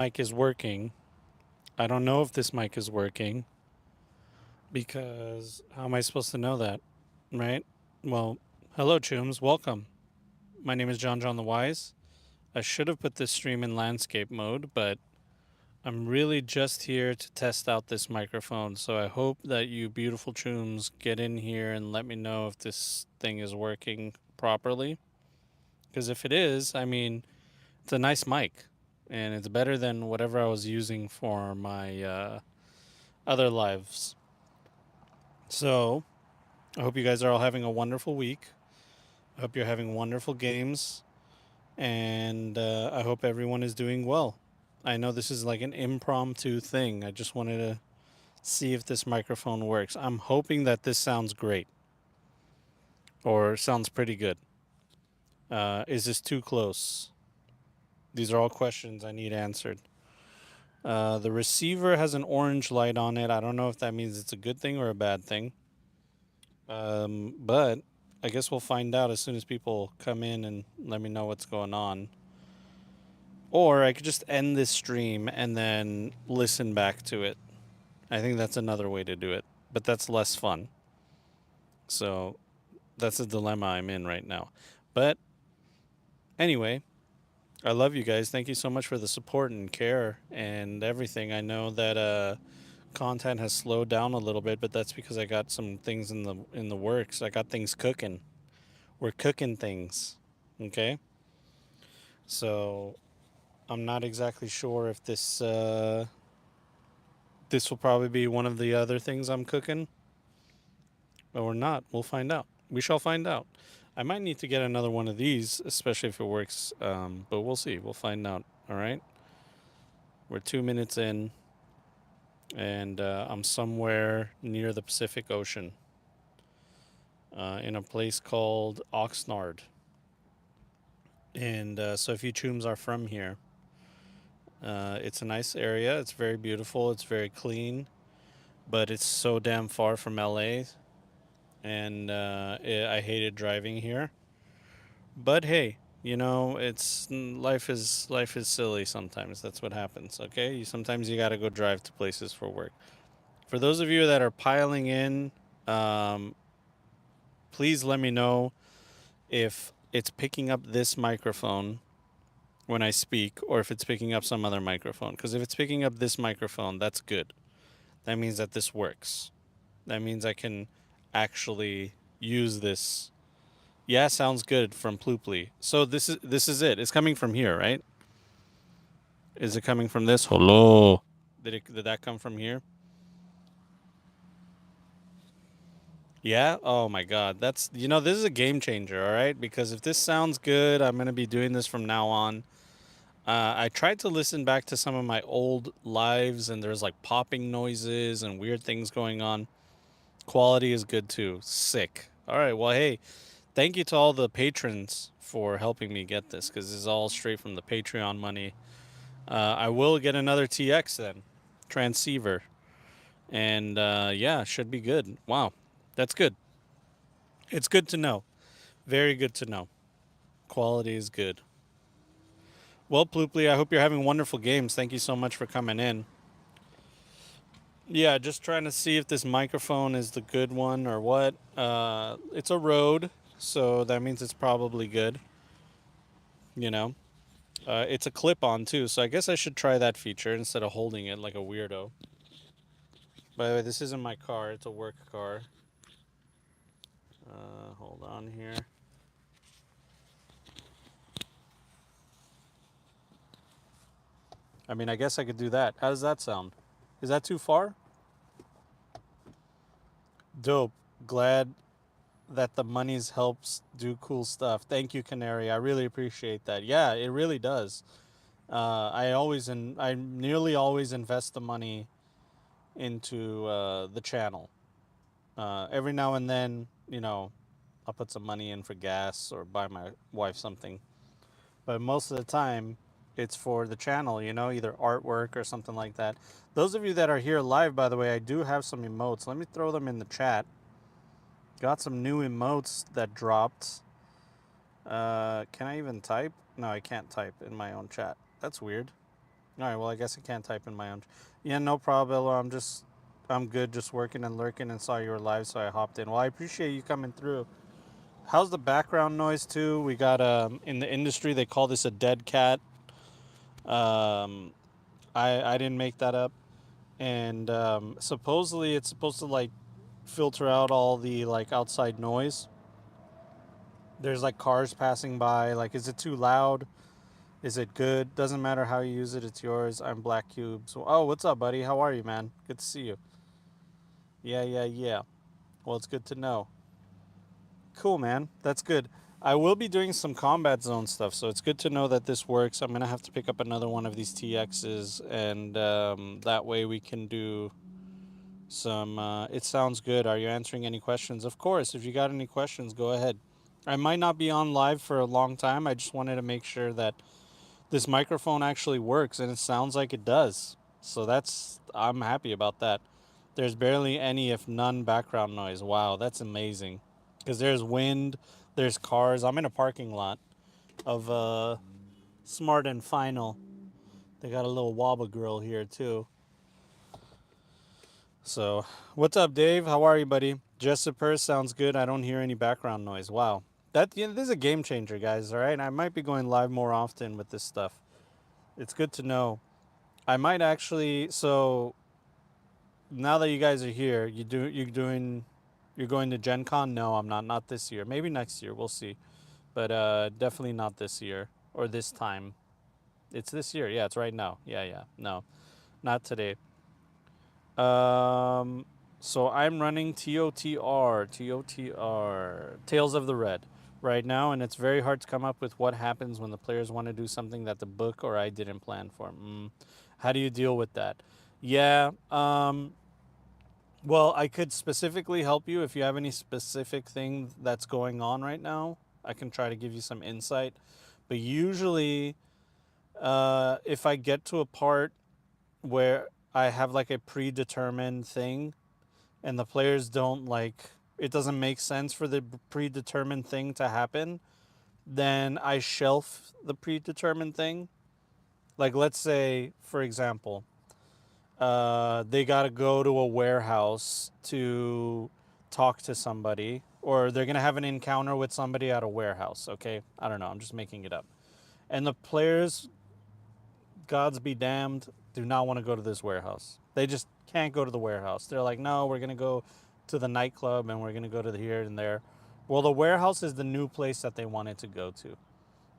Mic is working. I don't know if this mic is working because how am I supposed to know that? Right? Well, hello, Chooms. Welcome. My name is JonJonTheWise. I should have put this stream in landscape mode, but I'm really just here to test out this microphone. So I hope that you beautiful Chooms get in here and let me know if this thing is working properly. Because if it is, I mean, it's a nice mic. And it's better than whatever I was using for my other lives. So, I hope you guys are all having a wonderful week. I hope you're having wonderful games. And I hope everyone is doing well. I know this is like an impromptu thing. I just wanted to see if this microphone works. I'm hoping that this sounds great or sounds pretty good. Is this too close? These are all questions I need answered. The receiver has an orange light on it. I don't know if that means it's a good thing or a bad thing. But I guess we'll find out as soon as people come in and let me know what's going on. Or I could just end this stream and then listen back to it. I think that's another way to do it, but that's less fun. So that's the dilemma I'm in right now. But anyway, I love you guys. Thank you so much for the support and care and everything. I know that content has slowed down a little bit, but that's because I got some things in the works. I got things cooking. We're cooking things. Okay? So I'm not exactly sure if this will probably be one of the other things I'm cooking or not. We'll find out. We shall find out. I might need to get another one of these, especially if it works. But we'll see. We'll find out. All right. We're 2 minutes in, and I'm somewhere near the Pacific Ocean, in a place called Oxnard. And so, if you chooms are from here, it's a nice area. It's very beautiful. It's very clean, but it's so damn far from LA, and I hated driving here. But hey, you know, it's life is silly sometimes. That's what happens. Okay, sometimes you got to go drive to places for work. For those of you that are piling in, um, please let me know if it's picking up this microphone when I speak, or if it's picking up some other microphone. Because if it's picking up this microphone, that's good. That means that this works. That means I can actually use this. Yeah, sounds good from Plooply. So this is it. It's coming from here, right? Is it coming from this? Hello. Did that come from here? Yeah. Oh my God. That's this is a game changer. All right, because if this sounds good, I'm gonna be doing this from now on. I tried to listen back to some of my old lives, and there's like popping noises and weird things going on. Quality is good too. Sick. All right. Well, hey, thank you to all the patrons for helping me get this, because this is all straight from the Patreon money. I will get another TX then, transceiver, and yeah, should be good. Wow, that's good. It's good to know. Very good to know. Quality is good. Well, Plooply, I hope you're having wonderful games. Thank you so much for coming in. Yeah, just trying to see if this microphone is the good one or what. It's a Rode, so that means it's probably good. You know, it's a clip-on too, so I guess I should try that feature instead of holding it like a weirdo. By the way, this isn't my car; it's a work car. Hold on here. I mean, I guess I could do that. How does that sound? Is that too far? Dope. Glad that the monies helps do cool stuff. Thank you, Canary. I really appreciate that. Yeah, it really does. I nearly always invest the money into the channel. Every now and then, I'll put some money in for gas or buy my wife something. But most of the time, it's for the channel, either artwork or something like that. Those of you that are here live, by the way, I do have some emotes. Let me throw them in the chat. Got some new emotes that dropped. Can I even type? No, I can't type in my own chat. That's weird. All right. Well, I guess I can't type in my own. Yeah, no problem. I'm good. Just working and lurking, and saw you were live, so I hopped in. Well, I appreciate you coming through. How's the background noise too? We got in the industry they call this a dead cat. Um, I didn't make that up, and supposedly it's supposed to like filter out all the like outside noise. There's like cars passing by. Like, is it too loud? Is it good? Doesn't matter how you use it. It's yours. I'm Black Cube. So, oh, what's up, buddy? How are you, man? Good to see you. Yeah, yeah, yeah. Well, it's good to know. Cool, man. That's good. I will be doing some combat zone stuff, so it's good to know that this works. I'm gonna have to pick up another one of these TXs, and that way we can do some. It sounds good. Are you answering any questions? Of course. If you got any questions, go ahead. I might not be on live for a long time. I just wanted to make sure that this microphone actually works, and it sounds like it does. So I'm happy about that. There's barely any, if none, background noise. Wow, that's amazing. Because there's wind, there's cars. I'm in a parking lot of Smart and Final. They got a little Wobble Grill here too. So, what's up, Dave? How are you, buddy? Jesper sounds good. I don't hear any background noise. Wow, this is a game changer, guys. All right, I might be going live more often with this stuff. It's good to know. I might actually. So now that you guys are here, you're going to Gen Con? No, I'm not. Not this year. Maybe next year. We'll see. But definitely not this year or this time. It's this year. Yeah, it's right now. Yeah, yeah. No, not today. Um, so I'm running TOTR, Tales of the Red, right now, and it's very hard to come up with what happens when the players want to do something that the book or I didn't plan for. How do you deal with that? Yeah. Well, I could specifically help you if you have any specific thing that's going on right now. I can try to give you some insight. But usually, if I get to a part where I have like a predetermined thing and the players don't like, it doesn't make sense for the predetermined thing to happen, then I shelf the predetermined thing. Like, let's say, for example, they got to go to a warehouse to talk to somebody, or they're going to have an encounter with somebody at a warehouse, okay? I don't know. I'm just making it up. And the players, gods be damned, do not want to go to this warehouse. They just can't go to the warehouse. They're like, no, we're going to go to the nightclub and we're going to go to the here and there. Well, the warehouse is the new place that they wanted to go to.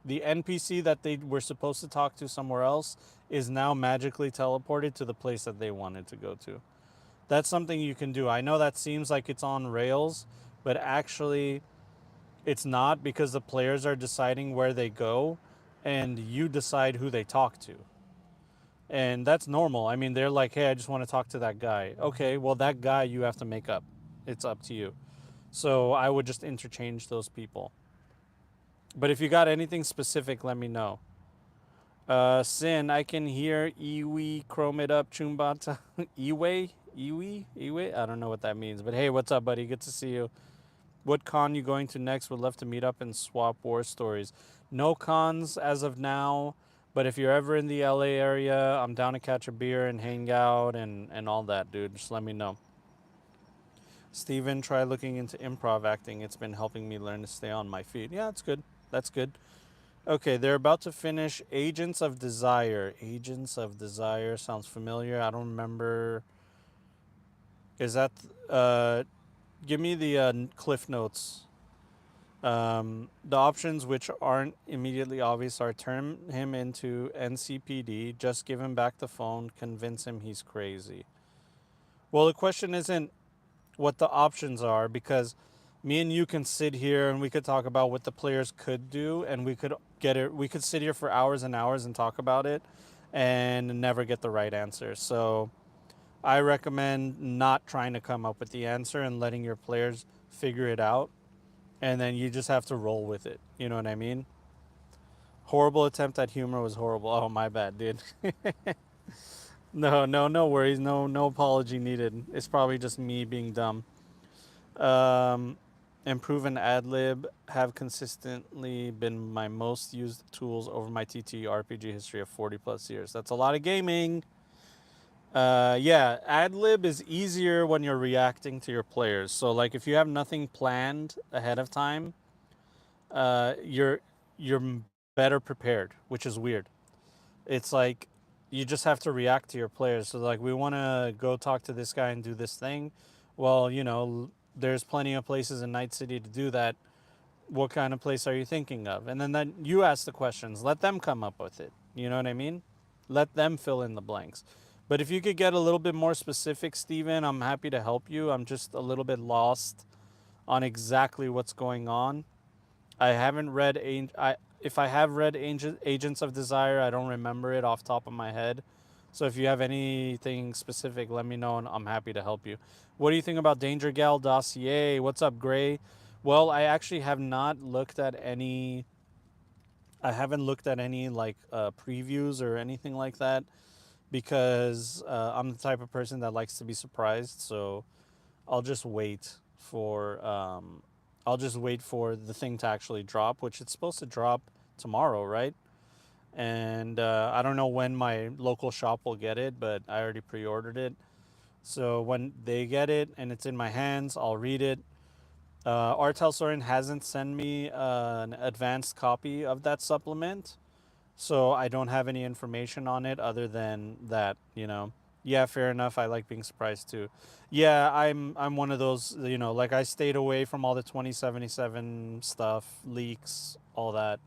The NPC that they were supposed to talk to somewhere else is now magically teleported to the place that they wanted to go to. That's something you can do. I know that seems like it's on rails, but actually it's not, because the players are deciding where they go and you decide who they talk to. And that's normal. I mean, they're like, hey, I just want to talk to that guy. Okay, well, that guy you have to make up. It's up to you. So I would just interchange those people. But if you got anything specific, let me know. Sin, I can hear Iwi, Chrome It Up, Chumbata. Iwi? I don't know what that means. But hey, what's up, buddy? Good to see you. What con you going to next? Would love to meet up and swap war stories. No cons as of now, but if you're ever in the LA area, I'm down to catch a beer and hang out and all that, dude. Just let me know. Steven, try looking into improv acting. It's been helping me learn to stay on my feet. Yeah, that's good. That's good. Okay, they're about to finish Agents of Desire. Agents of Desire sounds familiar. I don't remember. Is that give me the cliff notes. The options which aren't immediately obvious are turn him into NCPD, just give him back the phone, convince him he's crazy. Well, the question isn't what the options are, because me and you can sit here and we could talk about what the players could do, and we could sit here for hours and hours and talk about it and never get the right answer. So I recommend not trying to come up with the answer and letting your players figure it out, and then you just have to roll with it. You know what I mean? Horrible attempt at humor was horrible. Oh, my bad, dude. No worries. No apology needed. It's probably just me being dumb. Um, Improve and AdLib have consistently been my most used tools over my TTRPG history of 40 plus years. That's a lot of gaming. Yeah, AdLib is easier when you're reacting to your players. So like if you have nothing planned ahead of time, you're better prepared, which is weird. It's like you just have to react to your players. So like we want to go talk to this guy and do this thing. Well, there's plenty of places in Night City to do that. What kind of place are you thinking of? And then you ask the questions. Let them come up with it. You know what I mean? Let them fill in the blanks. But if you could get a little bit more specific, Steven, I'm happy to help you. I'm just a little bit lost on exactly what's going on. I haven't read if I have read Agents of Desire, I don't remember it off top of my head. So if you have anything specific, let me know and I'm happy to help you. What do you think about Danger Gal dossier? What's up, Gray? Well, I actually have not looked at any. I haven't looked at any like previews or anything like that because I'm the type of person that likes to be surprised. So I'll just wait for I'll just wait for the thing to actually drop, which it's supposed to drop tomorrow, right? And I don't know when my local shop will get it, but I already pre-ordered it. So when they get it and it's in my hands, I'll read it. Artel Soren hasn't sent me an advanced copy of that supplement, so I don't have any information on it other than that. Yeah, fair enough. I like being surprised too. Yeah, I'm one of those, like I stayed away from all the 2077 stuff, leaks, all that.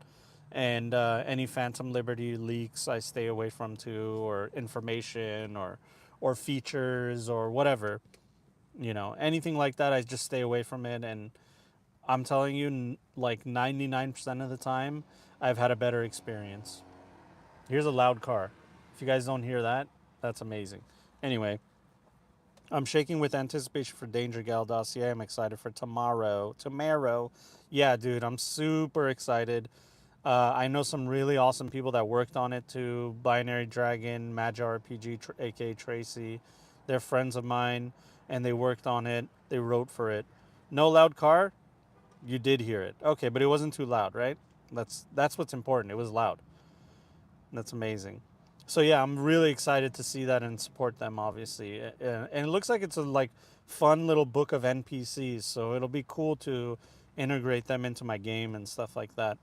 And any Phantom Liberty leaks I stay away from too, or information or features or whatever. Anything like that I just stay away from it, and I'm telling you, like 99% of the time I've had a better experience. Here's a loud car. If you guys don't hear that, that's amazing. Anyway, I'm shaking with anticipation for Danger Gal dossier. I'm excited for tomorrow. Tomorrow. Yeah, dude, I'm super excited. I know some really awesome people that worked on it too. Binary Dragon, Magi RPG, aka Tracy. They're friends of mine, and they worked on it. They wrote for it. No loud car? You did hear it. Okay, but it wasn't too loud, right? That's what's important. It was loud. That's amazing. So yeah, I'm really excited to see that and support them. Obviously, and it looks like it's a like fun little book of NPCs. So it'll be cool to integrate them into my game and stuff like that.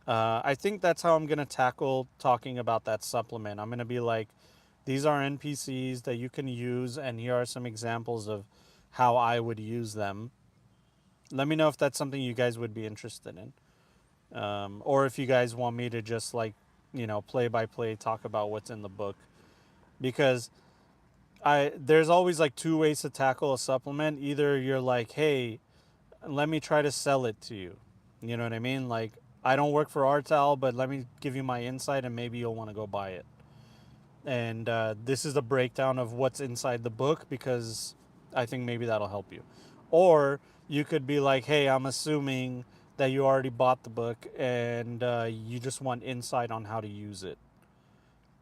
I think that's how I'm gonna tackle talking about that supplement. I'm gonna be like, these are NPCs that you can use, and here are some examples of how I would use them. Let me know if that's something you guys would be interested in. Or if you guys want me to just like, play by play talk about what's in the book, because there's always like two ways to tackle a supplement. Either you're like, hey, let me try to sell it to you. You know what I mean? Like, I don't work for Artal, but let me give you my insight and maybe you'll want to go buy it. And this is a breakdown of what's inside the book because I think maybe that'll help you. Or you could be like, hey, I'm assuming that you already bought the book and you just want insight on how to use it.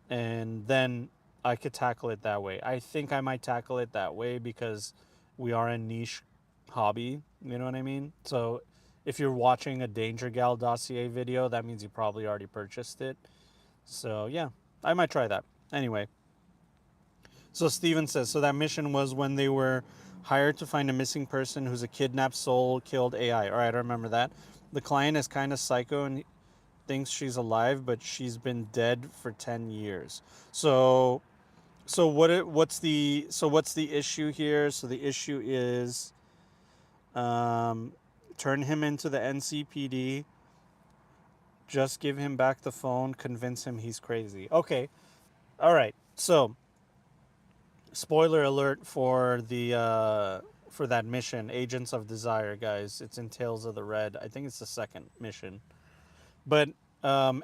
And then I could tackle it that way. I think I might tackle it that way because we are a niche hobby. You know what I mean? So if you're watching a Danger Gal dossier video, that means you probably already purchased it. So yeah, I might try that. Anyway, so Steven says, so that mission was when they were hired to find a missing person who's a kidnapped soul killed AI. All right, I remember that. The client is kind of psycho and thinks she's alive, but she's been dead for 10 years. So what's the issue here? So the issue is um, turn him into the NCPD, just give him back the phone, convince him he's crazy. Okay. All right. So spoiler alert for that mission, Agents of Desire, guys. It's in Tales of the Red. I think it's the second mission. But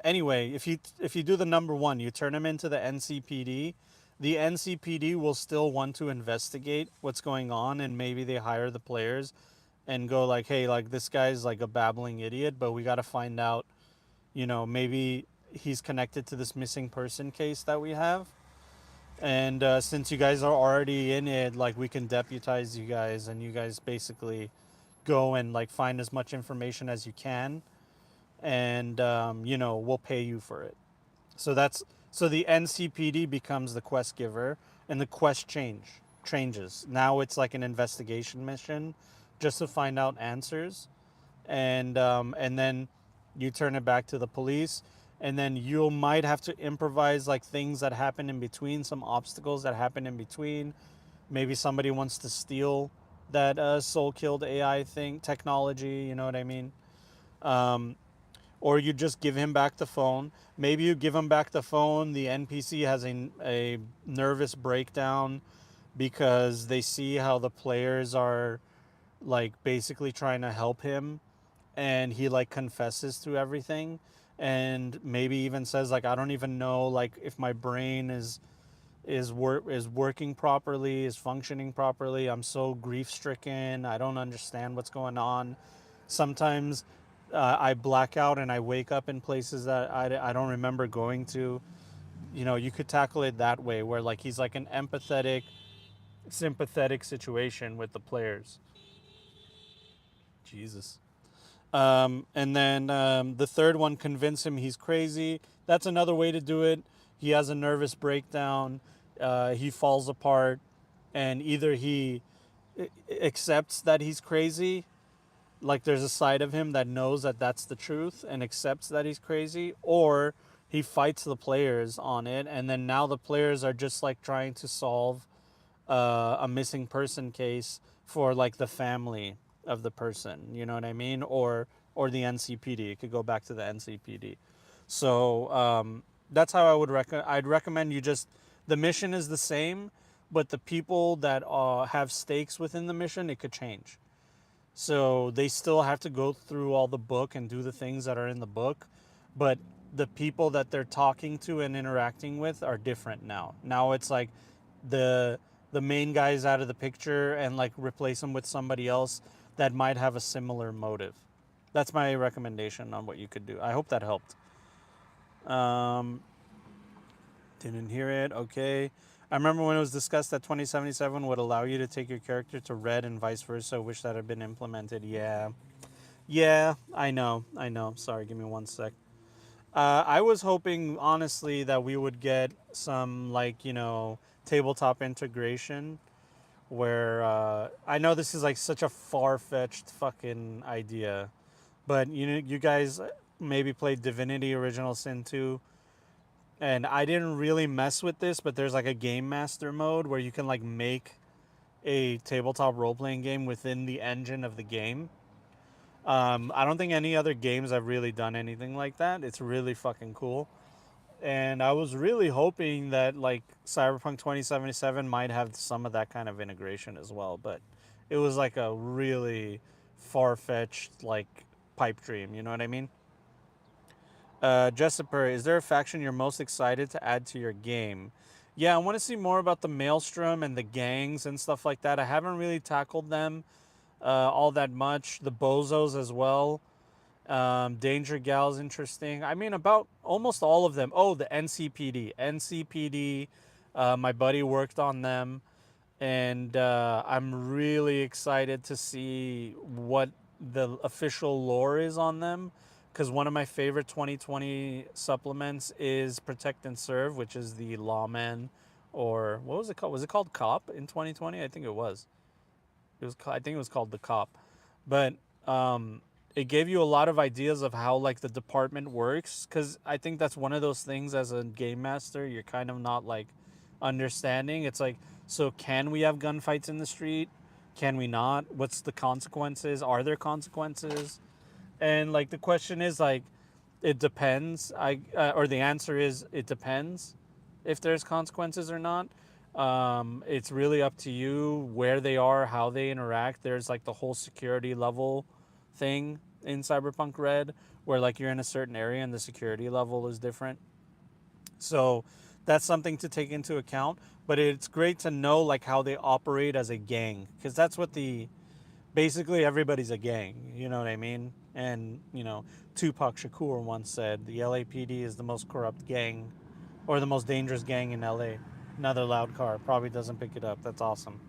anyway, if you do the number one, you turn him into the NCPD. The NCPD will still want to investigate what's going on, and maybe they hire the players and go like, "Hey, like this guy's like a babbling idiot, but we got to find out. Maybe he's connected to this missing person case that we have." And since you guys are already in it, like we can deputize you guys, and you guys basically go and like find as much information as you can, and we'll pay you for it. So that's so the NCPD becomes the quest giver, and the quest changes. Now it's like an investigation mission, just to find out answers, and then you turn it back to the police, and then you might have to improvise like things that happen in between, some obstacles that happen in between. Maybe somebody wants to steal that soul killed AI thing technology. You know what I mean? Um, or you just give him back the phone. Maybe you give him back the phone. The NPC has a nervous breakdown because they see how the players are like basically trying to help him, and he like confesses to everything, and maybe even says like, I don't even know like if my brain is working properly, is functioning properly. I'm so grief stricken. I don't understand what's going on. Sometimes I black out and I wake up in places that I don't remember going to. You could tackle it that way, where like he's like an empathetic, sympathetic situation with the players. Jesus. And then the third one, convince him he's crazy. That's another way to do it. He has a nervous breakdown. He falls apart, and either he accepts that he's crazy, like there's a side of him that knows that that's the truth and accepts that he's crazy, or he fights the players on it, and then now the players are just like trying to solve a missing person case for like the family of the person. You know what I mean? Or the NCPD. It could go back to the NCPD. So that's how I would I'd recommend you just, the mission is the same, but the people that have stakes within the mission, it could change. So they still have to go through all the book and do the things that are in the book, but the people that they're talking to and interacting with are different now. Now it's like the the main guy's out of the picture, and like replace him with somebody else that might have a similar motive. That's my recommendation on what you could do. I hope that helped. Um, didn't hear it. Okay. I remember when it was discussed that 2077 would allow you to take your character to red and vice versa. Wish that had been implemented. Yeah. Yeah, I know. I know. Sorry, give me one sec. I was hoping, honestly, that we would get some, like, tabletop integration where I know this is like such a far fetched fucking idea, but you guys maybe played Divinity Original Sin 2, and I didn't really mess with this, but there's like a game master mode where you can like make a tabletop role playing game within the engine of the game. I don't think any other games have really done anything like that. It's really fucking cool. And I was really hoping that like Cyberpunk 2077 might have some of that kind of integration as well, but it was like a really far-fetched like pipe dream, you know what I mean? Jesper, is there a faction you're most excited to add to your game? Yeah, I want to see more about the Maelstrom and the gangs and stuff like that. I haven't really tackled them all that much. The Bozos as well. Danger Gal's interesting. I mean, about almost all of them. Oh, the NCPD. NCPD, my buddy worked on them, and I'm really excited to see what the official lore is on them. Because one of my favorite 2020 supplements is Protect and Serve, which is the lawman, or what was it called? Was it called Cop in 2020? I think it was. I think it was called the Cop, but it gave you a lot of ideas of how like the department works. Because I think that's one of those things as a game master you're kind of not like understanding. It's like, so can we have gunfights in the street? Can we not? What's the consequences? Are there consequences? And like the question is like, it depends. Or the answer is it depends if there's consequences or not. It's really up to you where they are, how they interact. There's like the whole security level thing in Cyberpunk Red, where like you're in a certain area and the security level is different. So that's something to take into account. But it's great to know like how they operate as a gang, because that's what the basically everybody's a gang. You know what I mean? And Tupac Shakur once said the LAPD is the most corrupt gang, or the most dangerous gang in LA. Another loud car probably doesn't pick it up. That's awesome.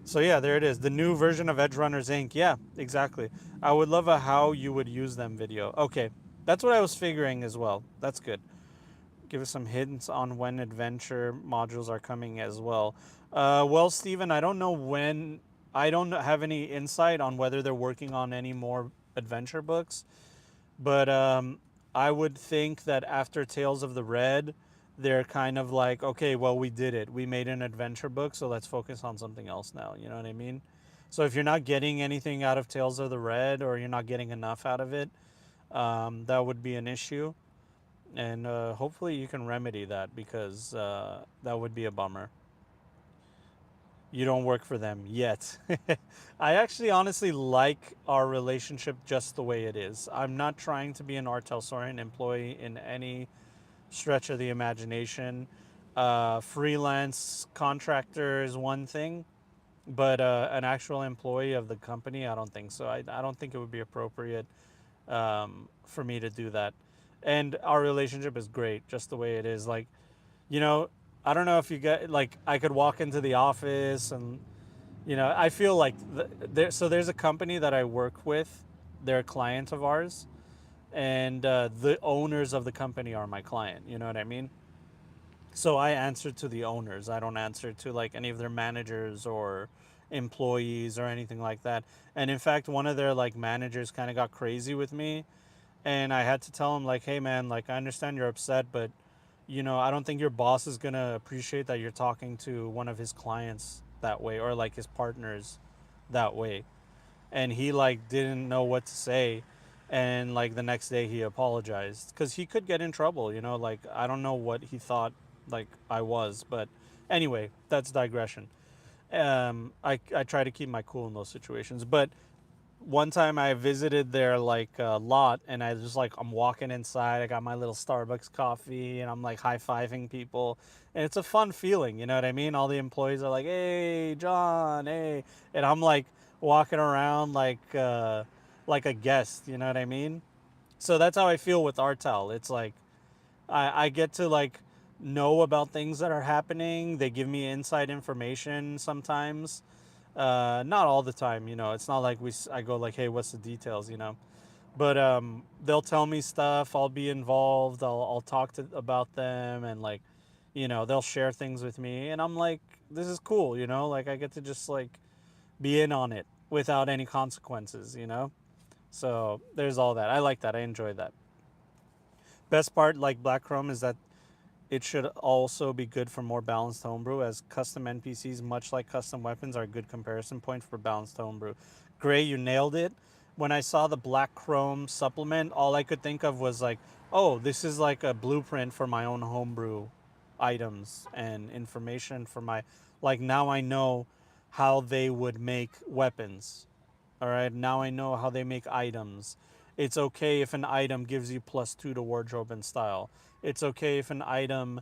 So yeah, there it is. The new version of Edge Runners Inc. Yeah, exactly. I would love a how you would use them video. Okay, that's what I was figuring as well. That's good. Give us some hints on when adventure modules are coming as well. Well, Steven, I don't know when. I don't have any insight on whether they're working on any more adventure books. But I would think that after Tales of the Red, they're kind of like, okay, well, we did it. We made an adventure book, so let's focus on something else now. You know what I mean? So if you're not getting anything out of Tales of the Red, or you're not getting enough out of it, that would be an issue. And hopefully you can remedy that, because that would be a bummer. You don't work for them yet. I actually honestly like our relationship just the way it is. I'm not trying to be an Artel Soren employee in any stretch of the imagination. Freelance contractor is one thing, but an actual employee of the company, I don't think so. I don't think it would be appropriate for me to do that. And our relationship is great just the way it is. Like, you know, I don't know if you get, like, I could walk into the office and I feel like there's a company that I work with. They're a client of ours, and the owners of the company are my client. You know what I mean? So I answer to the owners. I don't answer to like any of their managers or employees or anything like that. And in fact, one of their like managers kind of got crazy with me, and I had to tell him like, "Hey man, like I understand you're upset, but I don't think your boss is gonna appreciate that you're talking to one of his clients that way, or like his partners that way." And he like didn't know what to say, and like the next day he apologized, because he could get in trouble. Like I don't know what he thought like I was, but anyway, that's digression. I try to keep my cool in those situations, but one time I visited their like lot, and I just like I'm walking inside. I got my little Starbucks coffee, and I'm like high fiving people, and it's a fun feeling. You know what I mean? All the employees are like, "Hey, John, hey," and I'm like walking around like a guest. You know what I mean? So that's how I feel with Artel. It's like I get to like know about things that are happening. They give me inside information sometimes, not all the time. It's not like I go like, hey, what's the details? But they'll tell me stuff. I'll be involved. I'll talk about them, and like, they'll share things with me, and I'm like, this is cool. Like I get to just like be in on it without any consequences. So there's all that. I like that. I enjoy that. Best part, like Black Chrome, is that it should also be good for more balanced homebrew, as custom NPCs, much like custom weapons, are a good comparison point for balanced homebrew. Gray, you nailed it. When I saw the Black Chrome supplement, all I could think of was like, oh, this is like a blueprint for my own homebrew items and information for my. Like, now I know how they would make weapons. All right, now I know how they make items. It's okay if an item gives you +2 to wardrobe and style. It's okay if an item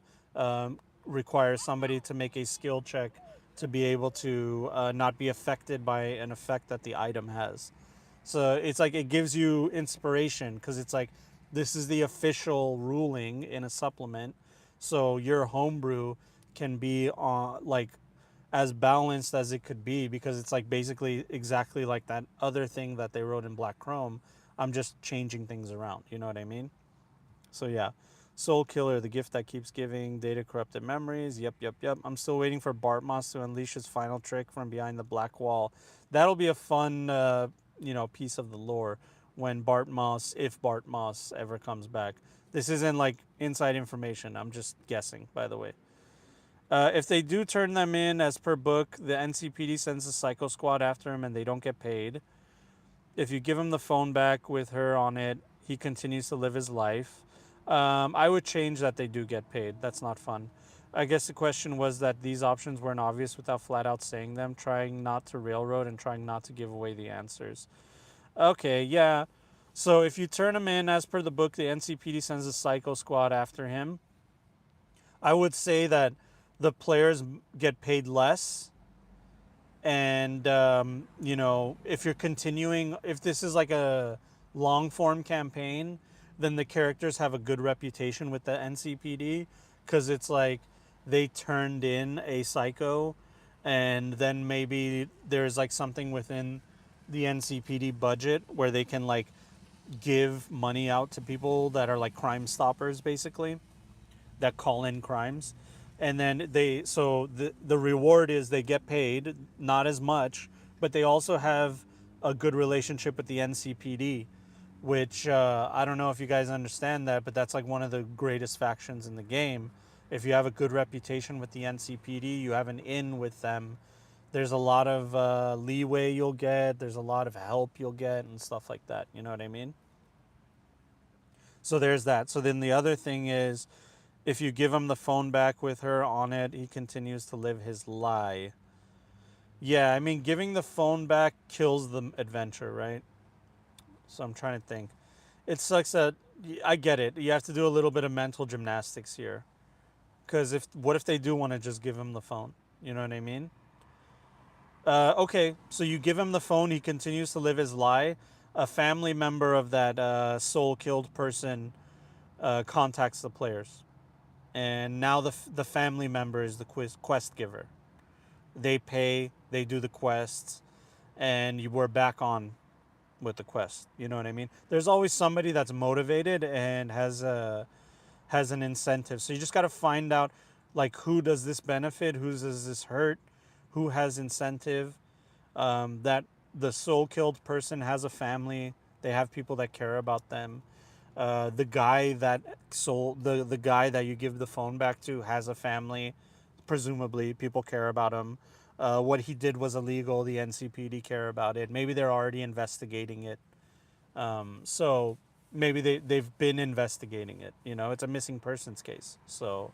requires somebody to make a skill check to be able to not be affected by an effect that the item has. So it's like it gives you inspiration, because it's like this is the official ruling in a supplement. So your homebrew can be on like as balanced as it could be, because it's like basically exactly like that other thing that they wrote in Black Chrome. I'm just changing things around. You know what I mean? So yeah. Soul Killer, the gift that keeps giving, data corrupted memories. Yep, yep, yep. I'm still waiting for Bartmoss to unleash his final trick from behind the black wall. That'll be a fun, piece of the lore when Bartmoss, if Bartmoss ever comes back. This isn't like inside information. I'm just guessing, by the way. If they do turn them in as per book, the NCPD sends the Psycho Squad after him, and they don't get paid. If you give him the phone back with her on it, he continues to live his life. I would change that they do get paid. That's not fun. I guess the question was that these options weren't obvious without flat out saying them, trying not to railroad and trying not to give away the answers. Okay, yeah. So if you turn him in as per the book, the NCPD sends the Psycho Squad after him. I would say that the players get paid less, and if you're continuing, if this is like a long form campaign, then the characters have a good reputation with the NCPD, because it's like they turned in a psycho, and then maybe there's like something within the NCPD budget where they can like give money out to people that are like Crime Stoppers, basically, that call in crimes. And then the reward is they get paid, not as much, but they also have a good relationship with the NCPD, which I don't know if you guys understand that, but that's like one of the greatest factions in the game. If you have a good reputation with the NCPD, you have an in with them. There's a lot of leeway you'll get. There's a lot of help you'll get and stuff like that. You know what I mean? So there's that. So then the other thing is, if you give him the phone back with her on it, he continues to live his lie. Yeah, I mean, giving the phone back kills the adventure, right? So I'm trying to think. It sucks that I get it. You have to do a little bit of mental gymnastics here. Because if what if they do want to just give him the phone? You know what I mean? Okay, so you give him the phone. He continues to live his lie. A family member of that soul killed person contacts the players, and now the family member is the quest giver. They pay, they do the quests, and we're back on with the quest. You know what I mean? There's always somebody that's motivated and has an incentive. So you just got to find out like who does this benefit, who does this hurt, who has incentive. That the soul killed person has a family. They have people that care about them. The guy that the guy that you give the phone back to has a family. Presumably, people care about him. What he did was illegal. The NCPD care about it. Maybe they're already investigating it. So maybe they've been investigating it. You know, it's a missing persons case. So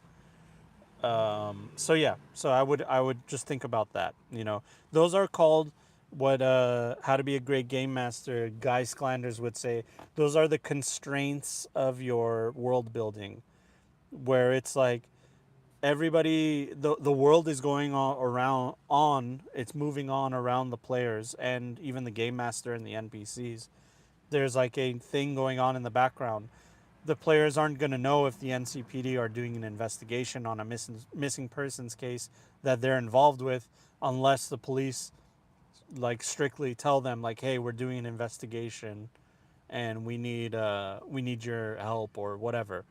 yeah. So I would just think about that. You know, those are called what how to be a great game master. Guy Sklanders would say those are the constraints of your world building, where it's like everybody the world is going on it's moving on around the players and even the game master and the NPCs. There's like a thing going on in the background. The players aren't going to know if the NCPD are doing an investigation on a missing persons case that they're involved with, unless the police like strictly tell them like, hey, we're doing an investigation and we need your help or whatever.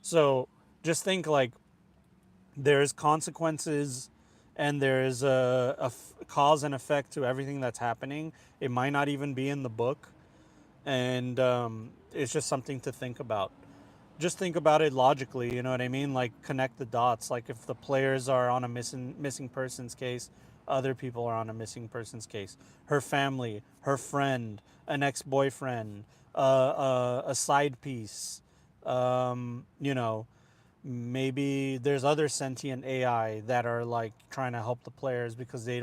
So just think like there's consequences and there's cause and effect to everything that's happening. It might not even be in the book, and it's just something to think about. Just think about it logically, you know what I mean? Like connect the dots. Like if the players are on a missing persons case, other people are on a missing persons case. Her family, her friend, an ex-boyfriend, a side piece. You know, maybe there's other sentient AI that are like trying to help the players because they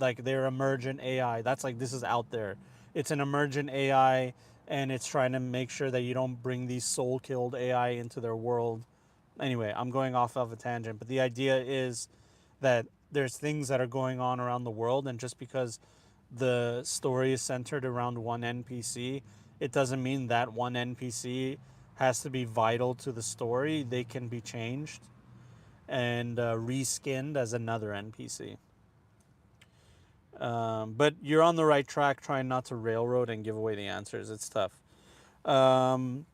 like they're emergent AI. That's like this is out there. It's an emergent AI and it's trying to make sure that you don't bring these soul killed AI into their world. Anyway, I'm going off of a tangent, but the idea is that there's things that are going on around the world, and just because the story is centered around one NPC, it doesn't mean that one NPC has to be vital to the story. They can be changed and reskinned as another NPC. But you're on the right track trying not to railroad and give away the answers. It's tough. Um,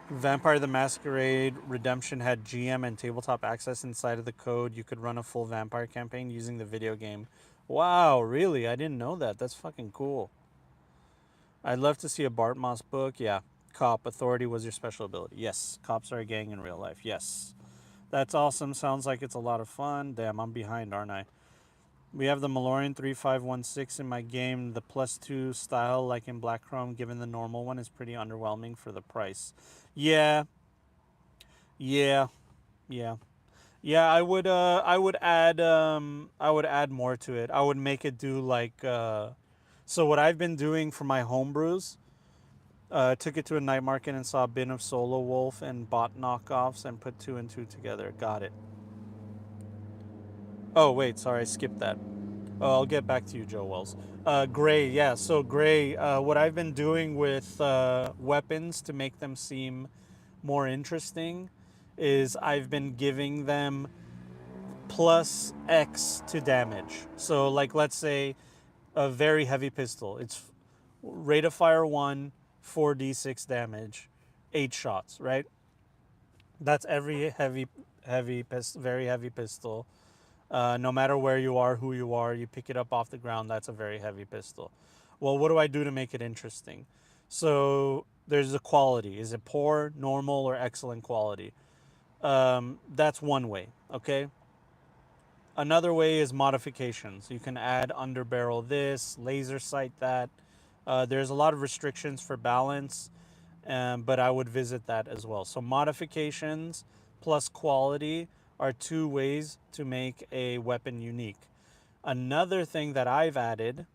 Vampire the Masquerade Redemption had GM and tabletop access inside of the code. You could run a full vampire campaign using the video game. Wow, really? I didn't know that. That's fucking cool. I'd love to see a Bart Moss book. Yeah. Cop, authority was your special ability. Yes. Cops are a gang in real life. Yes. That's awesome. Sounds like it's a lot of fun. Damn, I'm behind, aren't I? We have the Malorian 3516 in my game. The +2 style, like in Black Chrome, given the normal one, is pretty underwhelming for the price. Yeah. Yeah. Yeah. Yeah, I would add more to it. I would make it do like so what I've been doing for my homebrews, took it to a night market and saw a bin of Solo Wolf and bought knockoffs and put two and two together. Got it. Oh wait, sorry, I skipped that. Oh, I'll get back to you, Joe Wells. Gray, yeah. So Gray, what I've been doing with weapons to make them seem more interesting is I've been giving them plus X to damage. So, like, let's say a very heavy pistol. It's rate of fire 1, 4d6 damage, 8 shots, right? That's every very heavy pistol. No matter where you are, who you are, you pick it up off the ground, that's a very heavy pistol. Well, what do I do to make it interesting? So there's a quality. Is it poor, normal, or excellent quality? That's one way, okay? Another way is modifications. You can add underbarrel this, laser sight that. There's a lot of restrictions for balance, but I would visit that as well. So modifications plus quality are two ways to make a weapon unique. Another thing that I've added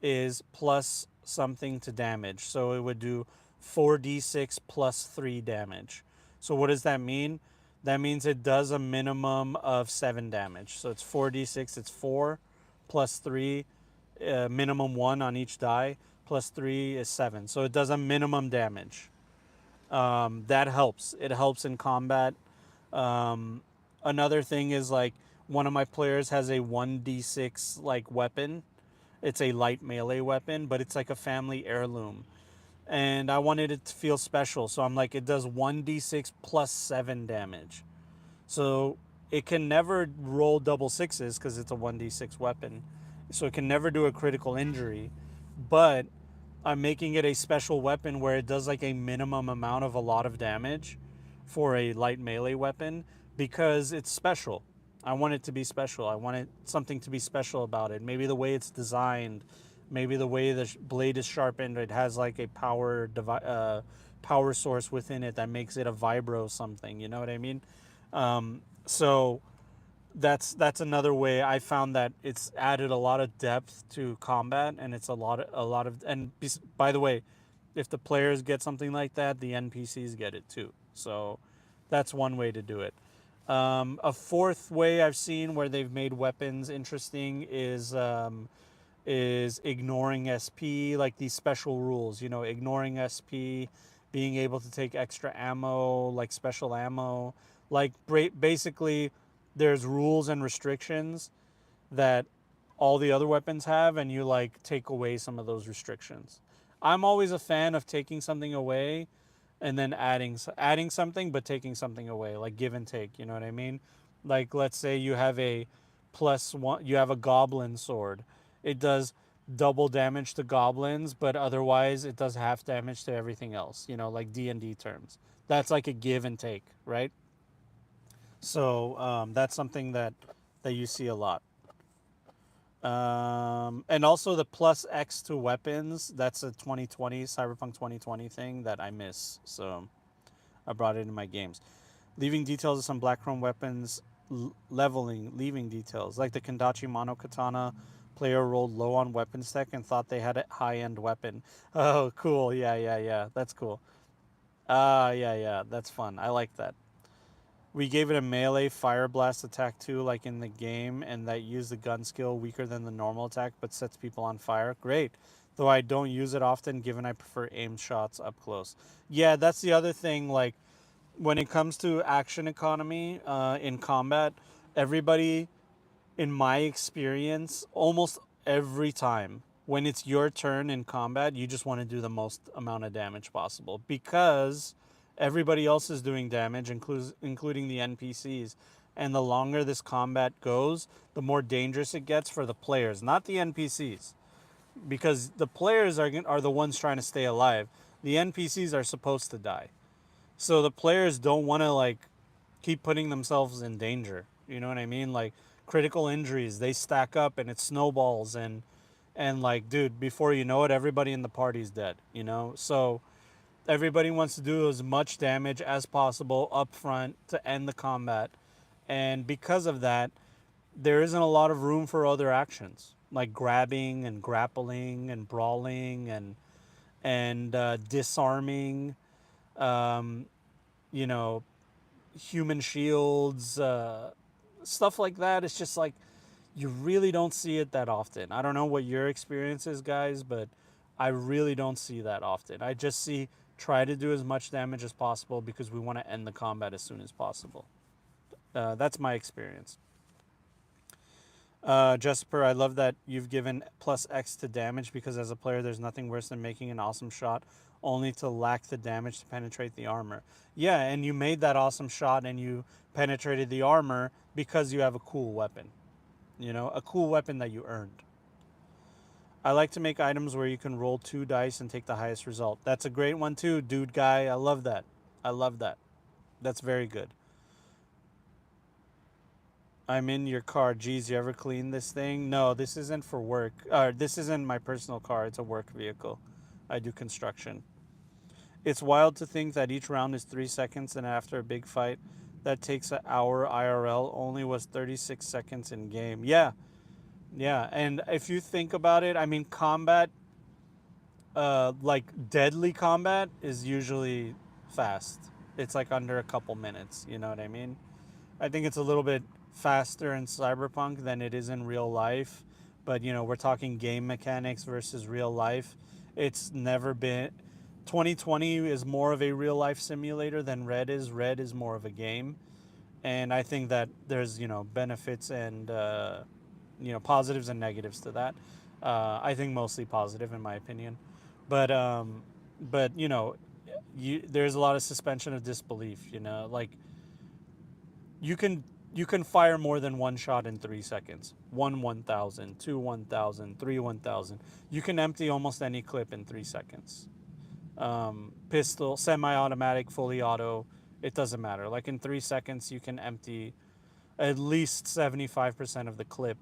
is plus something to damage. So it would do 4d6 plus 3 damage. So what does that mean? That means it does a minimum of 7 damage. So it's 4d6, it's 4 plus 3, minimum 1 on each die, plus 3 is 7. So it does a minimum damage. That helps. It helps in combat. Another thing is like one of my players has a 1d6 like weapon. It's a light melee weapon, but it's like a family heirloom. And I wanted it to feel special, so I'm like, it does 1d6 plus 7 damage. So it can never roll double sixes because it's a 1d6 weapon. So it can never do a critical injury. But I'm making it a special weapon where it does like a minimum amount of a lot of damage for a light melee weapon because it's special. I want it to be special. I want it something to be special about it. Maybe the way it's designed, maybe the way the blade is sharpened. It has like a power source within it that makes it a vibro something. You know what I mean? So that's another way. I found that it's added a lot of depth to combat, and it's a lot of. And by the way, if the players get something like that, the NPCs get it too. So that's one way to do it. A fourth way I've seen where they've made weapons interesting is ignoring SP, like these special rules. You know, ignoring SP, being able to take extra ammo, like special ammo. Like basically, there's rules and restrictions that all the other weapons have, and you like take away some of those restrictions. I'm always a fan of taking something away and then adding something but taking something away, like give and take, you know what I mean? Like let's say you have a plus one, you have a goblin sword. It does double damage to goblins, but otherwise it does half damage to everything else, you know, like D&D terms. That's like a give and take, right? So that's something that you see a lot. And also the plus X to weapons, that's a 2020 Cyberpunk 2020 thing that I miss. So I brought it in my games. Leaving details of some black chrome weapons, leaving details. Like the Kendachi Mono Katana, player rolled low on weapons tech and thought they had a high-end weapon. Oh, cool. Yeah, yeah, yeah. That's cool. Yeah, yeah. That's fun. I like that. We gave it a melee fire blast attack too, like in the game, and that used the gun skill weaker than the normal attack, but sets people on fire. Great. Though I don't use it often, given I prefer aim shots up close. Yeah, that's the other thing. Like when it comes to action economy in combat, everybody, in my experience, almost every time when it's your turn in combat, you just want to do the most amount of damage possible because everybody else is doing damage, including the NPCs. And the longer this combat goes, the more dangerous it gets for the players, not the NPCs, because the players are the ones trying to stay alive. The NPCs are supposed to die. So the players don't want to like keep putting themselves in danger. You know what I mean? Like critical injuries, they stack up and it snowballs and like dude, before you know it, everybody in the party's dead, you know? So everybody wants to do as much damage as possible up front to end the combat. And because of that, there isn't a lot of room for other actions like grabbing and grappling and brawling and disarming, um, you know, human shields, stuff like that. It's just like you really don't see it that often. I don't know what your experience is, guys, but I really don't see that often. I just see try to do as much damage as possible because we want to end the combat as soon as possible. That's my experience. Jesper, I love that you've given plus X to damage because as a player, there's nothing worse than making an awesome shot only to lack the damage to penetrate the armor. Yeah, and you made that awesome shot and you penetrated the armor because you have a cool weapon. You know, a cool weapon that you earned. I like to make items where you can roll 2 dice and take the highest result. That's a great one too, dude guy. I love that. I love that. That's very good. I'm in your car. Geez, you ever clean this thing? No, this isn't for work. This isn't my personal car. It's a work vehicle. I do construction. It's wild to think that each round is 3 seconds, and after a big fight that takes an hour IRL only was 36 seconds in game. Yeah, yeah. And if you think about it, I mean, combat, like deadly combat, is usually fast. It's like under a couple minutes. You know what I mean? I think it's a little bit faster in Cyberpunk than it is in real life. But, you know, we're talking game mechanics versus real life. It's never been. 2020 is more of a real life simulator than Red is. Red is more of a game. And I think that there's, you know, benefits and, you know, positives and negatives to that. I think mostly positive, in my opinion. But, you know, there's a lot of suspension of disbelief, you know, like you can you can fire more than one shot in 3 seconds. One 1,000, two 1,000, three 1,000. You can empty almost any clip in 3 seconds. Pistol, semi-automatic, fully auto, it doesn't matter. Like in 3 seconds, you can empty at least 75% of the clip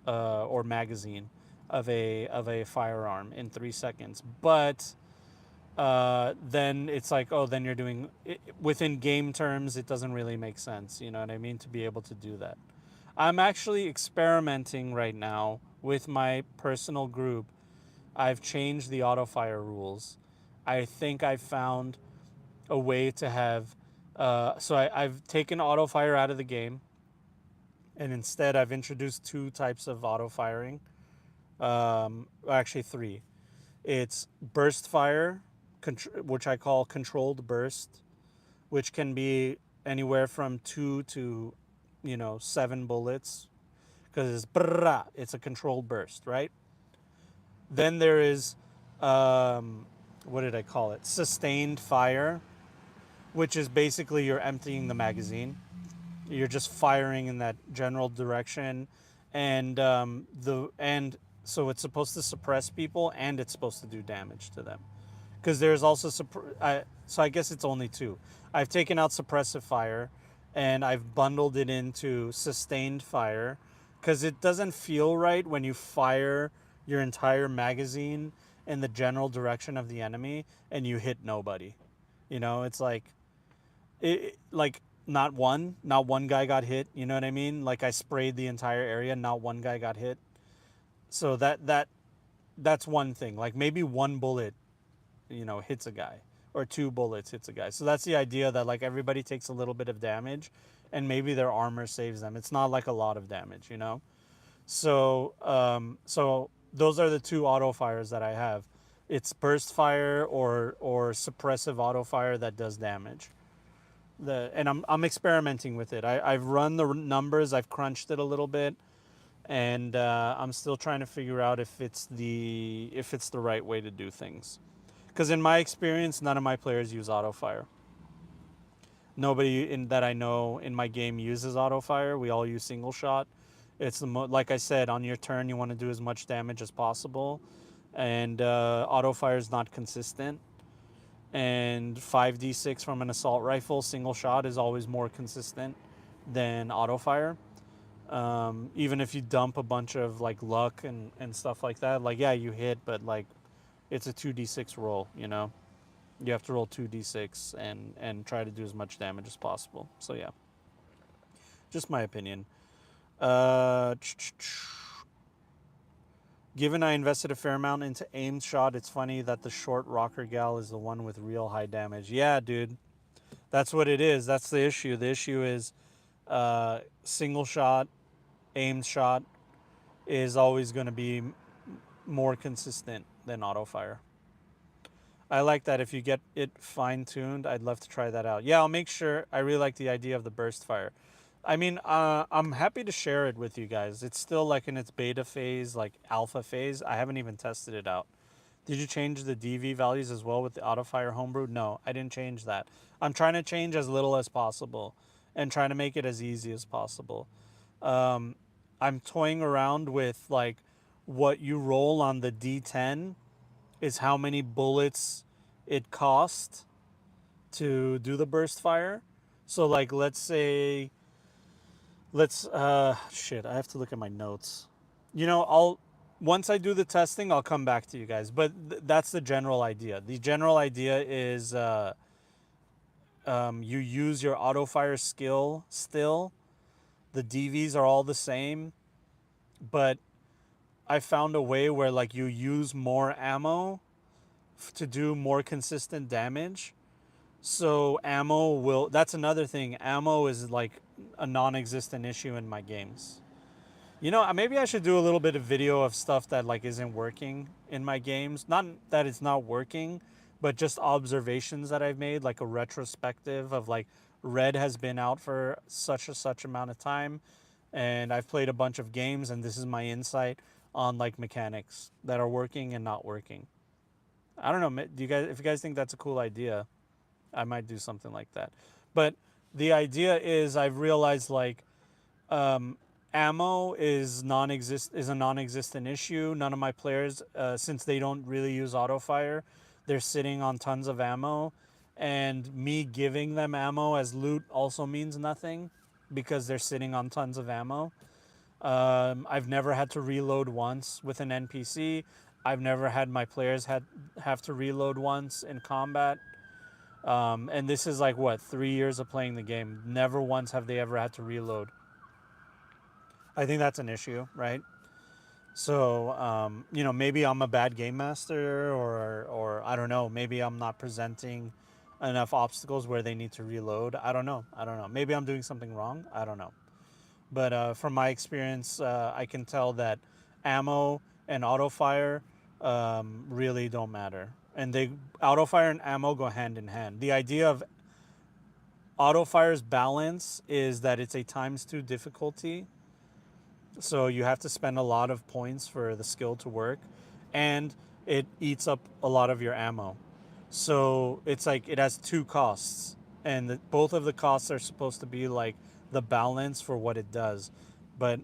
or magazine of a firearm in 3 seconds. But then it's like, oh, then you're doing it, within game terms, it doesn't really make sense. You know what I mean? To be able to do that. I'm actually experimenting right now with my personal group. I've changed the auto fire rules. I think I found a way to have. I've taken auto fire out of the game, and instead I've introduced 2 types of auto firing. Actually, 3. It's burst fire, which I call controlled burst, which can be anywhere from 2 to, 7 bullets, because it's a controlled burst, right? Then there is, what did I call it? Sustained fire, which is basically you're emptying the magazine. You're just firing in that general direction, and so it's supposed to suppress people and it's supposed to do damage to them. Because there's also so I guess it's only 2. I've taken out suppressive fire, and I've bundled it into sustained fire, because it doesn't feel right when you fire your entire magazine in the general direction of the enemy and you hit nobody. You know, it's like like not one guy got hit. You know what I mean? Like I sprayed the entire area, not one guy got hit. So that's one thing. Like maybe one bullet hits a guy, or 2 bullets hits a guy. So that's the idea, that like everybody takes a little bit of damage and maybe their armor saves them. It's not like a lot of damage. So those are the 2 auto fires that I have. It's burst fire or suppressive auto fire that does damage. And I'm experimenting with it. I've run the numbers, I've crunched it a little bit, and I'm still trying to figure out if it's the right way to do things. Because in my experience, none of my players use auto fire. Nobody that I know in my game uses auto fire. We all use single shot. It's like I said, on your turn you want to do as much damage as possible, and auto fire is not consistent. And 5d6 from an assault rifle single shot is always more consistent than auto fire. Even if you dump a bunch of like luck and stuff like that, like yeah, you hit, but like it's a 2d6 roll. You have to roll 2d6 and try to do as much damage as possible. So yeah, just my opinion. uh Given I invested a fair amount into aim shot, it's funny that the short rocker gal is the one with real high damage. Yeah, dude, that's what it is. That's the issue. The issue is single shot, aimed shot is always going to be more consistent than auto fire. I like that. If you get it fine tuned, I'd love to try that out. Yeah, I'll make sure. I really like the idea of the burst fire. I mean, I'm happy to share it with you guys. It's still like in its beta phase, like alpha phase. I haven't even tested it out. Did you change the DV values as well with the Autofire homebrew? No, I didn't change that. I'm trying to change as little as possible and trying to make it as easy as possible. Um, I'm toying around with like what you roll on the D10 is how many bullets it costs to do the burst fire. So like let's say let's shit, I have to look at my notes. I'll once I do the testing, I'll come back to you guys. But that's the general idea. The general idea is you use your auto fire skill still. The DVs are all the same, but I found a way where like you use more ammo to do more consistent damage. So ammo will. That's another thing. Ammo is like a non-existent issue in my games. Maybe I should do a little bit of video of stuff that like isn't working in my games. Not that it's not working, but just observations that I've made, like a retrospective of like Red has been out for such amount of time, and I've played a bunch of games, and this is my insight on like mechanics that are working and not working. I don't know. Do you guys, if you guys think that's a cool idea, I might do something like that. But the idea is I've realized like um, ammo is a non-existent issue. None of my players, since they don't really use auto fire, they're sitting on tons of ammo, and me giving them ammo as loot also means nothing because they're sitting on tons of ammo. I've never had to reload once with an NPC. I've never had my players have to reload once in combat. And this is like what 3 years of playing the game. Never once have they ever had to reload. I think that's an issue, right? So, maybe I'm a bad game master, or I don't know. Maybe I'm not presenting enough obstacles where they need to reload. I don't know. I don't know. Maybe I'm doing something wrong. I don't know. But from my experience, I can tell that ammo and auto fire really don't matter, and they auto fire and ammo go hand in hand. The idea of auto fire's balance is that it's a times two difficulty. So you have to spend a lot of points for the skill to work, and it eats up a lot of your ammo. So it's like it has two costs, and both of the costs are supposed to be like the balance for what it does. But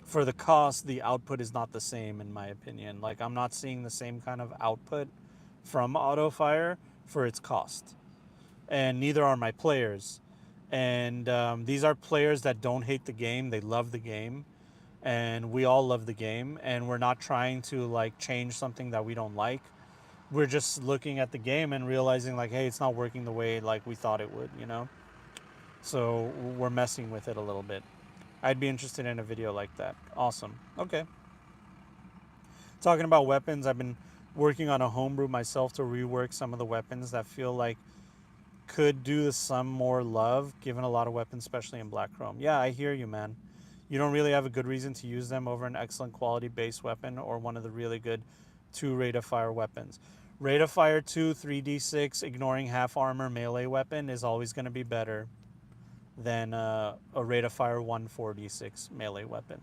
for the cost, the output is not the same, in my opinion. Like, I'm not seeing the same kind of output from auto fire for its cost, and neither are my players. And these are players that don't hate the game; they love the game, and we all love the game, and we're not trying to like change something that we don't like. We're just looking at the game and realizing like, hey, it's not working the way like we thought it would. So we're messing with it a little bit. I'd be interested in a video like that. Awesome. Okay. Talking about weapons, I've been working on a homebrew myself to rework some of the weapons that feel like could do some more love, given a lot of weapons, especially in Black Chrome. Yeah, I hear you, man. You don't really have a good reason to use them over an excellent quality base weapon or one of the really good 2 rate of fire weapons. Rate of fire 2, 3d6, ignoring half armor melee weapon is always going to be better than a rate of fire 1, 4d6 melee weapon.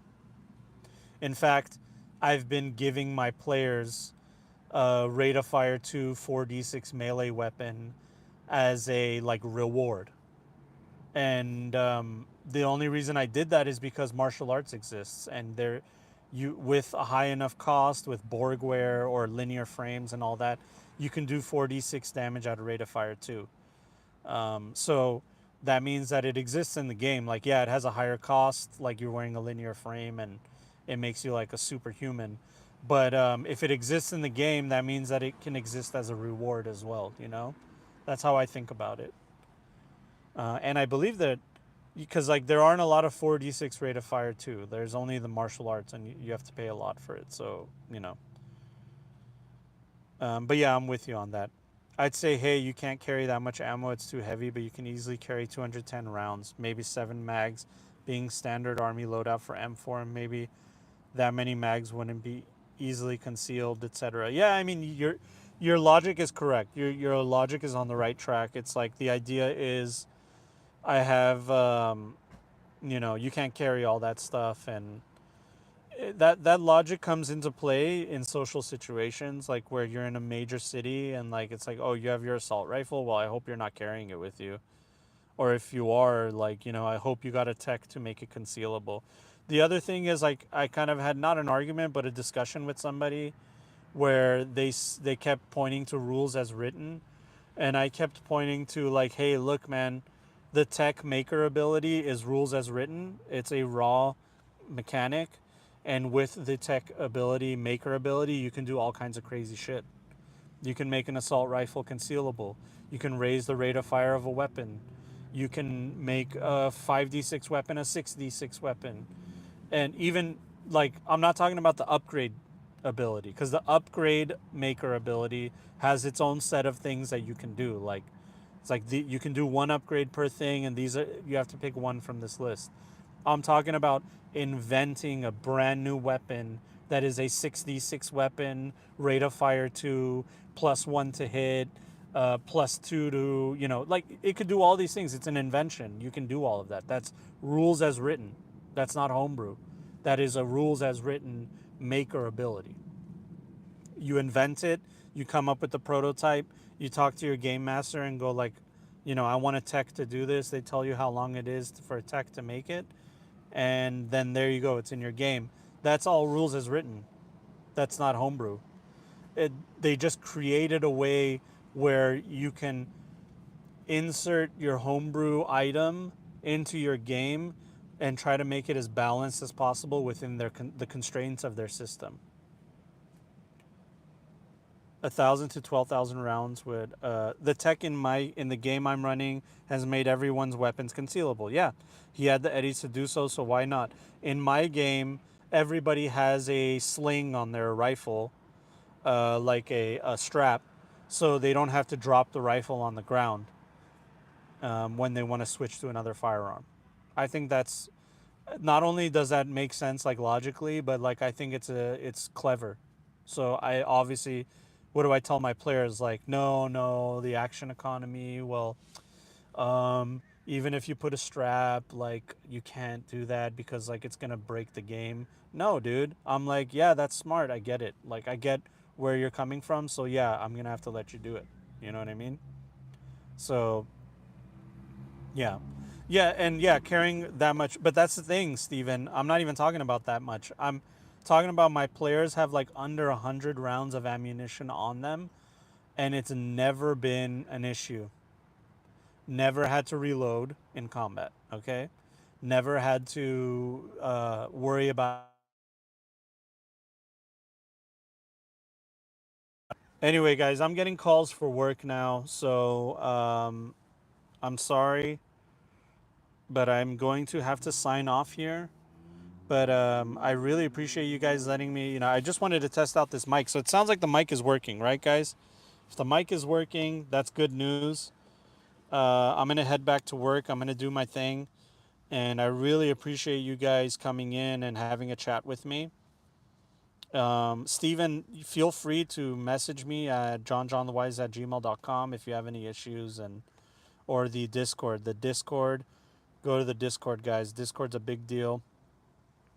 In fact, I've been giving my players a rate of fire 2, 4d6 melee weapon as a like reward. And the only reason I did that is because martial arts exists, and you with a high enough cost with Borgware or linear frames and all that, you can do 4d6 damage at a rate of fire 2. So that means that it exists in the game. Like, yeah, it has a higher cost, like you're wearing a linear frame and it makes you like a superhuman. But if it exists in the game, that means that it can exist as a reward as well. That's how I think about it. And I believe that because like there aren't a lot of 4d6 rate of fire too. There's only the martial arts, and you have to pay a lot for it. So. But yeah, I'm with you on that. I'd say, hey, you can't carry that much ammo, it's too heavy, but you can easily carry 210 rounds, maybe 7 mags, being standard army loadout for M4, and maybe that many mags wouldn't be easily concealed, etc. Yeah, I mean, your logic is correct. Your logic is on the right track. It's like the idea is I have You can't carry all that stuff, and that logic comes into play in social situations, like where you're in a major city and like it's like, oh, you have your assault rifle. Well, I hope you're not carrying it with you, or if you are, like, I hope you got a tech to make it concealable. The other thing is, like, I kind of had not an argument but a discussion with somebody where they kept pointing to rules as written, and I kept pointing to, like, hey, look, man, the tech maker ability is rules as written. It's a raw mechanic, and with the tech ability, maker ability, you can do all kinds of crazy shit. You can make an assault rifle concealable. You can raise the rate of fire of a weapon. You can make a 5d6 weapon a 6d6 weapon. And even, like, I'm not talking about the upgrade ability, because the upgrade maker ability has its own set of things that you can do. Like, it's like you can do one upgrade per thing, and you have to pick one from this list. I'm talking about inventing a brand new weapon that is a 6d6 weapon, rate of fire 2, +1 to hit, +2 to, like, it could do all these things. It's an invention. You can do all of that. That's rules as written. That's not homebrew. That is a rules as written maker ability. You invent it, you come up with the prototype, you talk to your game master and go, like, I want a tech to do this. They tell you how long it is for a tech to make it, and then there you go, it's in your game. That's all rules as written. That's not homebrew. it, they just created a way where you can insert your homebrew item into your game and try to make it as balanced as possible within the constraints of their system. 1,000 to 12,000 rounds would, the tech in the game I'm running has made everyone's weapons concealable. Yeah, he had the eddies to do so, so why not? In my game, everybody has a sling on their rifle, like a strap, so they don't have to drop the rifle on the ground when they want to switch to another firearm. I think that's, not only does that make sense, like, logically, but, like, I think it's clever. So I obviously, what do I tell my players? Like, no, no, the action economy. Well, even if you put a strap, like, you can't do that because, like, it's gonna break the game. No, dude. I'm like, yeah, that's smart. I get it. Like, I get where you're coming from. So yeah, I'm gonna have to let you do it. You know what I mean? So yeah. Yeah, and yeah, carrying that much. But that's the thing, Steven. I'm not even talking about that much. I'm talking about my players have like under 100 rounds of ammunition on them, and it's never been an issue. Never had to reload in combat, okay? Never had to worry about. Anyway, guys, I'm getting calls for work now, so I'm sorry, but I'm going to have to sign off here. But I really appreciate you guys letting me. I just wanted to test out this mic. So it sounds like the mic is working, right, guys? If the mic is working, that's good news. I'm going to head back to work. I'm going to do my thing. And I really appreciate you guys coming in and having a chat with me. Steven, feel free to message me at JonJonTheWise@gmail.com if you have any issues, or the Discord. Go to the Discord, guys. Discord's a big deal.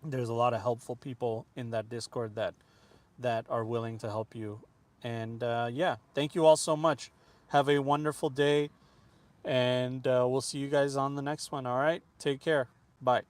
There's a lot of helpful people in that Discord that are willing to help you. And yeah, thank you all so much. Have a wonderful day, and we'll see you guys on the next one. All right, take care. Bye.